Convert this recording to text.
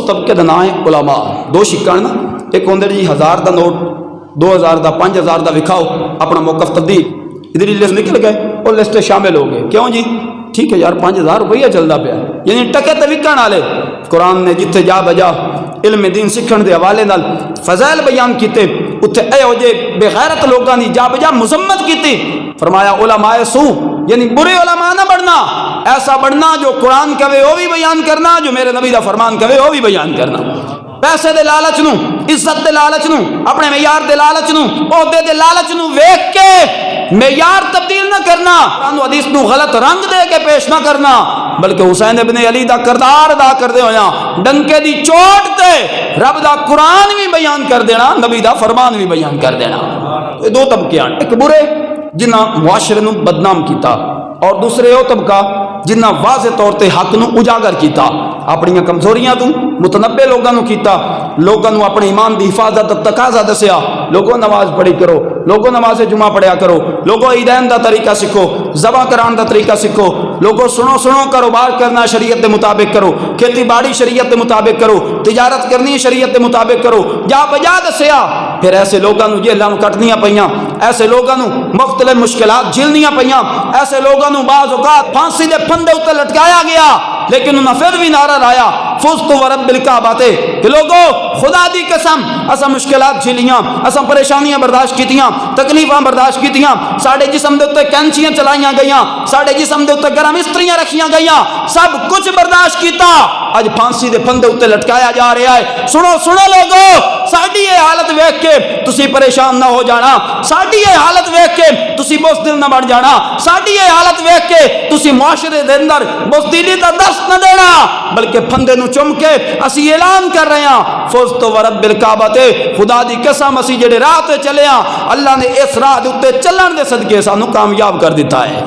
طبقے کا نام ہے علماء. دو شکن نا, ایک ہوندے جی 1000 دا نوٹ, 2000 دا, 5000 دا وکھاؤ, اپنا موقف تبدیل, ادھر لسٹ نکل گئے اور لسٹ شامل ہو گئے. کیوں جی؟ ٹھیک ہے یار 5000 روپیہ چلتا پیا, یعنی ٹکے تے وکن والے. قرآن نے جتھے جا بجا علم دین سکھن دے حوالے نال فضائل بیان کیتے, اتھے اے ہو جے بے غیرت لوگاں دی جا بجا مذمت کیتی. فرمایا علماء سو یعنی برے علماء نہ بڑھنا, ایسا بڑھنا جو قرآن کہے وہ بھی بیان کرنا, جو میرے نبی دا فرمان کہے وہ بھی بیان کرنا. پیسے دے لالچ نو, عزت دے لالچ نو, اپنے معیار دے لالچ نو, عہدے دے لالچ نو ویکھ کے معیار تبدیل نہ کرنا, قرآن و حدیث نو غلط رنگ دے کے پیش نہ کرنا, بلکہ حسین ابن علی دا کردار ادا کر دے ہویا ڈنکے دی چوٹ تے رب دا قرآن بھی بیان کر دینا, نبی دا فرمان بھی بیان کر دینا. یہ دو طبقے ہیں, ایک برے جنہ معاشرے نو بدنام کیتا, اور دوسرے وہ طبقہ جنہ واضح طور تے حق نو اجاگر کیتا, اپنی کمزوریاں تو متنبع لوگاں نو کیتا, لوگاں نو اپنے ایمان دی حفاظت دا تقاضا دسیا, لوگوں نماز پڑھی کرو, لوگوں نماز جمعہ پڑھیا کرو, لوگوں عیدین دا طریقہ سکھو, ذبح کران دا طریقہ سکھو, لوگوں سنو کاروبار کرنا شریعت دے مطابق کرو, کھیتی باڑی شریعت دے مطابق کرو, تجارت کرنی شریعت دے مطابق کرو, جا بجا دسیا. پھر ایسے لوگاں نو جیلاں نو کٹنیاں پیاں, ایسے لوگاں نو مختلف مشکلات جھیلنیاں پیاں, ایسے لوگاں نو بعض اوقات پھانسی دے پھندے اوتے لٹکایا گیا, لیکن انہاں پھر بھی نعرہ لایا فزت ورب الکعبہ کہ لوگوں خدا دی قسم اساں مشکلات جھیلیاں, اساں پریشانیاں برداشت کیتیاں, تکلیفاں برداشت کیتیاں, ساڈے جسم دے اوتے کینچیاں چلائیاں گئیاں, ساڈے جسم دے اوتے گرم استریاں رکھیاں گئیاں, سب کچھ برداشت کیتا, اج پھانسی دے پھندے اوتے لٹکایا جا رہا ہے. سنو لوگوں, ساڈی یہ حالت ویکھ کے تسی پریشان نہ ہو جانا, ساڈی یہ حالت ویکھ کے تسی بزدل نہ بن جانا, ساڈی یہ حالت ویکھ کے تسی معاشرے دے اندر بزدلی دا درس نہ دینا, بلکہ پھندے نو چم کے اسی اعلان کر رہے ہیں فزت ورب الکعبہ, خدا دی قسم اسی جڑے راہ تے چلے ہاں, اللہ نے اس راہ دے اوتے چلن دے صدقے سانو کامیاب کر دیتا ہے.